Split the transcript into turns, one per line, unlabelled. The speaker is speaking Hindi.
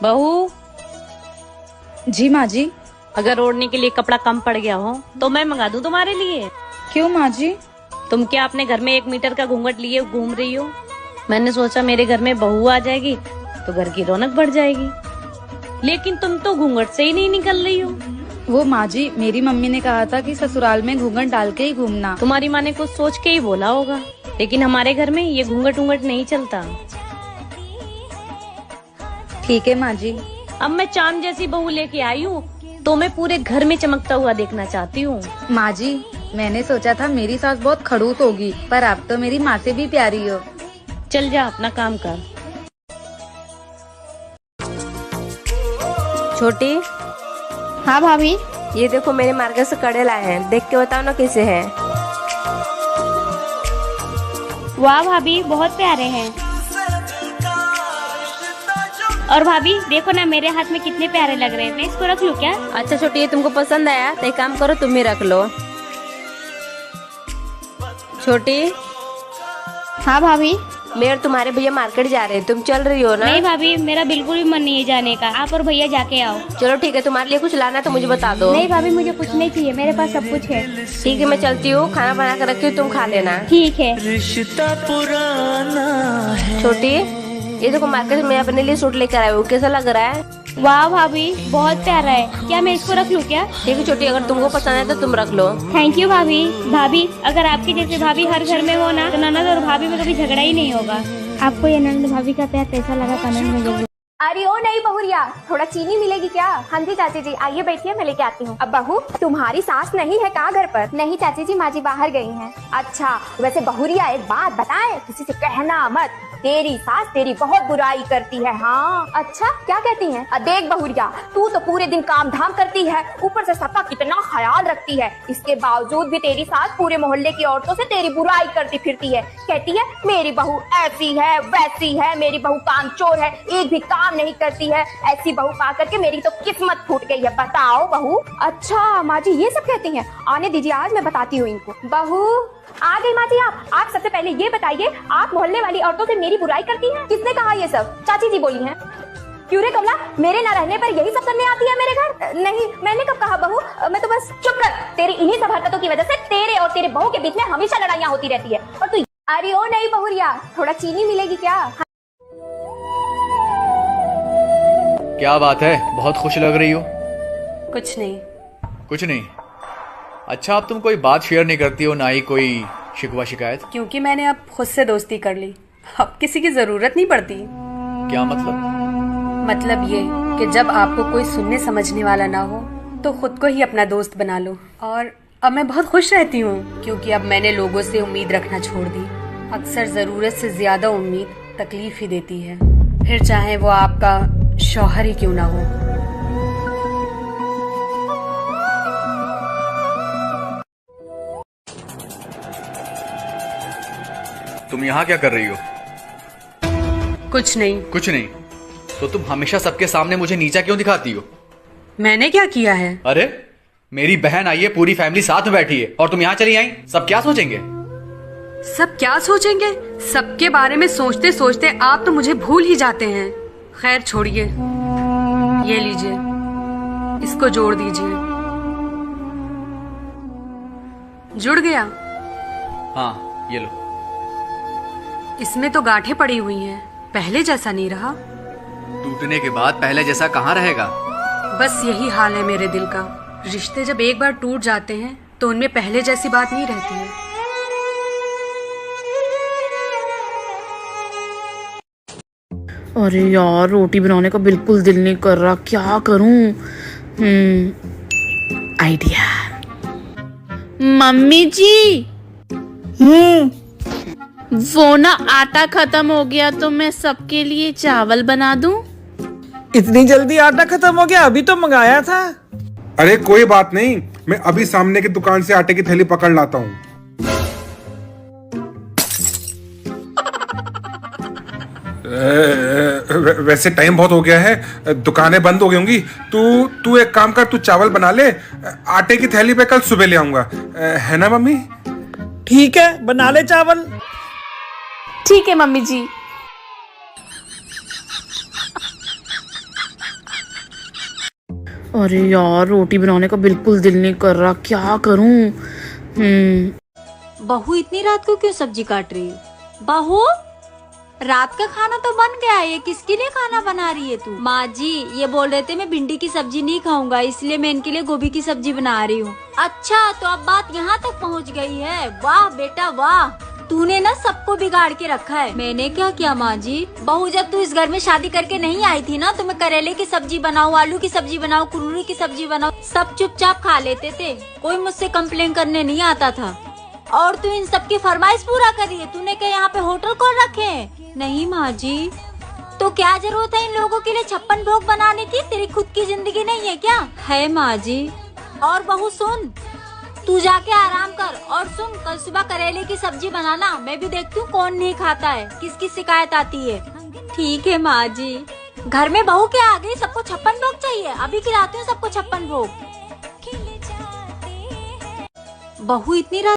बहू।
जी माँ जी।
अगर ओढ़ने के लिए कपड़ा कम पड़ गया हो तो मैं मंगा दूं तुम्हारे लिए।
क्यों माँ जी?
तुम क्या अपने घर में 1 मीटर का घूंघट लिए घूम रही हो? मैंने सोचा मेरे घर में बहू आ जाएगी तो घर की रौनक बढ़ जाएगी, लेकिन तुम तो घूंघट से ही नहीं निकल रही हो।
वो माँ जी, मेरी मम्मी ने कहा था कि ससुराल में घूंघट डाल के ही घूमना।
तुम्हारी माँ ने कुछ सोच के ही बोला होगा, लेकिन हमारे घर में ये घूंघट उंघट नहीं चलता।
ठीक है माँ जी।
अब मैं चांद जैसी बहू लेके आई हूँ तो मैं पूरे घर में चमकता हुआ देखना चाहती हूँ।
माँ जी, मैंने सोचा था मेरी सास बहुत खड़ूस होगी, पर आप तो मेरी माँ से भी प्यारी हो।
चल जा अपना काम कर।
छोटी।
हाँ भाभी।
ये देखो मेरे मार्केट से कड़े लाए हैं, देख के बताओ ना कैसे हैं।
वाह भाभी, बहुत प्यारे हैं। और भाभी देखो ना, मेरे हाथ में कितने प्यारे लग रहे हैं। मैं इसको रख लूँ क्या?
अच्छा छोटी, ये तुमको पसंद आया तो एक काम करो, तुम ही रख लो। छोटी।
हाँ भाभी।
मैं और तुम्हारे भैया मार्केट जा रहे हैं, तुम चल रही हो ना?
नहीं भाभी, मेरा बिल्कुल भी मन नहीं है जाने का। आप और भैया जाके आओ।
चलो ठीक है, तुम्हारे लिए कुछ लाना तो मुझे बता दो।
नहीं भाभी, मुझे कुछ नहीं चाहिए, मेरे पास सब कुछ है।
ठीक है, मैं चलती हूँ, खाना बना कर रखी हूँ, तुम खा लेना।
ठीक है।
रिश्ता पुराना है।
छोटी, ये देखो मार्केट में अपने लिए सूट लेकर आए हो, कैसा लग रहा है?
वाह भाभी, बहुत प्यारा है। क्या मैं इसको रख लूँ क्या?
ठीक है छोटी, अगर तुमको पसंद है तो तुम रख लो।
थैंक यू भाभी। भाभी, अगर आपके जैसे भाभी हर घर में हो ना तो ननद और भाभी में कभी झगड़ा ही नहीं होगा। आपको ये ननद भाभी का प्यार कैसा लगा कमेंट में जरूर।
अरे ओ नहीं बहुरिया, थोड़ा चीनी मिलेगी क्या? हाँ जी चाची जी, आइए बैठिए, मैं लेके आती हूँ। अब बहू, तुम्हारी सास नहीं है क्या घर पर? नहीं चाची जी, माँ जी बाहर गई हैं। अच्छा, वैसे बहुरिया एक बात बताएं, किसी से कहना मत, तेरी सास तेरी बहुत बुराई करती है। हाँ अच्छा, क्या कहती हैं? देख बहुरिया, तू तो पूरे दिन काम धाम करती है, ऊपर से सबका कितना ख्याल रखती है, इसके बावजूद भी तेरी सास पूरे मोहल्ले की औरतों से तेरी बुराई करती फिरती है। कहती है मेरी बहू ऐसी है वैसी है, मेरी बहू कामचोर है, एक भी काम नहीं करती है। ऐसी बहू पा करके मेरी तो किस्मत फूट गई है। बताओ बहू। अच्छा माँ जी, ये सब कहती हैं? आने दीजिए, आज मैं बताती हूँ इनको। बहू आ गई माँ जी। आप सबसे पहले ये बताइए, आप मोहल्ले वाली औरतों से मेरी बुराई करती हैं? किसने कहा ये सब? चाची जी बोली हैं। क्यों रे कमला, मेरे न रहने पर यही सब करने आती है मेरे घर? नहीं, मैंने कब कहा बहू, मैं तो बस। चुप कर, तेरी इन्हीं सब हरकतों की वजह से तेरे और तेरे बहू के बीच में हमेशा लड़ाइयाँ होती रहती है। और तू। अरे ओ नहीं बहुरिया, थोड़ा चीनी मिलेगी क्या?
क्या बात है, बहुत खुश लग रही हो।
कुछ नहीं।
कुछ नहीं? अच्छा, अब तुम कोई बात शेयर नहीं करती हो, ना ही कोई शिकवा शिकायत?
क्योंकि मैंने अब खुद से दोस्ती कर ली, अब किसी की जरूरत नहीं पड़ती।
क्या मतलब?
मतलब ये कि जब आपको कोई सुनने समझने वाला ना हो तो खुद को ही अपना दोस्त बना लो। और अब मैं बहुत खुश रहती हूँ, क्योंकि अब मैंने लोगों से उम्मीद रखना छोड़ दी। अक्सर जरूरत से ज्यादा उम्मीद तकलीफ ही देती है, फिर चाहे वो आपका शौहर ही क्यों ना हो।
तुम यहाँ क्या कर रही हो?
कुछ नहीं।
कुछ नहीं? तो तुम हमेशा सबके सामने मुझे नीचा क्यों दिखाती हो?
मैंने क्या किया है?
अरे, मेरी बहन आई है, पूरी फैमिली साथ में बैठी है, और तुम यहाँ चली आई। सब क्या सोचेंगे?
सब क्या सोचेंगे? सबके बारे में सोचते सोचते आप तो मुझे भूल ही जाते हैं। खैर छोड़िए, ये लीजिए, इसको जोड़ दीजिए। जुड़ गया?
हाँ, ये लो।
इसमें तो गांठें पड़ी हुई हैं, पहले जैसा नहीं रहा।
टूटने के बाद पहले जैसा कहाँ रहेगा?
बस यही हाल है मेरे दिल का। रिश्ते जब एक बार टूट जाते हैं तो उनमें पहले जैसी बात नहीं रहती है।
अरे यार, रोटी बनाने का बिल्कुल दिल नहीं कर रहा, क्या करूं? आइडिया। मम्मी जी। वो ना आटा खत्म हो गया तो मैं सबके लिए चावल बना दूं?
इतनी जल्दी आटा खत्म हो गया? अभी तो मंगाया था।
अरे कोई बात नहीं, मैं अभी सामने की दुकान से आटे की थैली पकड़ लाता हूँ। वैसे टाइम बहुत हो गया है, दुकानें बंद हो गई होंगी। तू एक काम कर, तू चावल बना ले, आटे की थैली पे कल सुबह ले आऊंगा, है ना मम्मी?
ठीक है, बना ले चावल।
ठीक है मम्मी जी। अरे यार रोटी बनाने का बिल्कुल दिल नहीं कर रहा, क्या करूं?
बहू इतनी रात को क्यों सब्जी काट रही है? बहू रात का खाना तो बन गया है, ये किसके लिए खाना बना रही है तू? माँ जी ये बोल रहे थे मैं भिंडी की सब्जी नहीं खाऊंगा, इसलिए मैं इनके लिए गोभी की सब्जी बना रही हूँ। अच्छा तो अब बात यहाँ तक पहुँच गई है। वाह बेटा वाह, तूने ना सबको बिगाड़ के रखा है। मैंने क्या किया माँ जी? बहू जब तू इस घर में शादी करके नहीं आई थी ना, तो मैं करेले की सब्जी बनाऊँ, आलू की सब्जी बनाऊँ, कुरूरी की सब्जी बनाऊँ, सब चुपचाप खा लेते थे, कोई मुझसे कंप्लेन करने नहीं आता था। और तू इन सबकी फरमाइश पूरा करी है। तूने क्या यहाँ पे होटल खोल रखे हैं? नहीं माँ जी। तो क्या जरूरत है इन लोगों के लिए 56 भोग बनाने की? तेरी खुद की जिंदगी नहीं है क्या? है माँ जी। और बहू सुन, तू जाके आराम कर और सुन, कल सुबह करेले की सब्जी बनाना, मैं भी देखती हूँ कौन नहीं खाता है, किसकी शिकायत आती है। ठीक है माँ जी। घर में बहू क्या आ गई, सबको 56 भोग चाहिए? अभी खिलाती हूँ सबको 56 भोग। बहू इतनी रात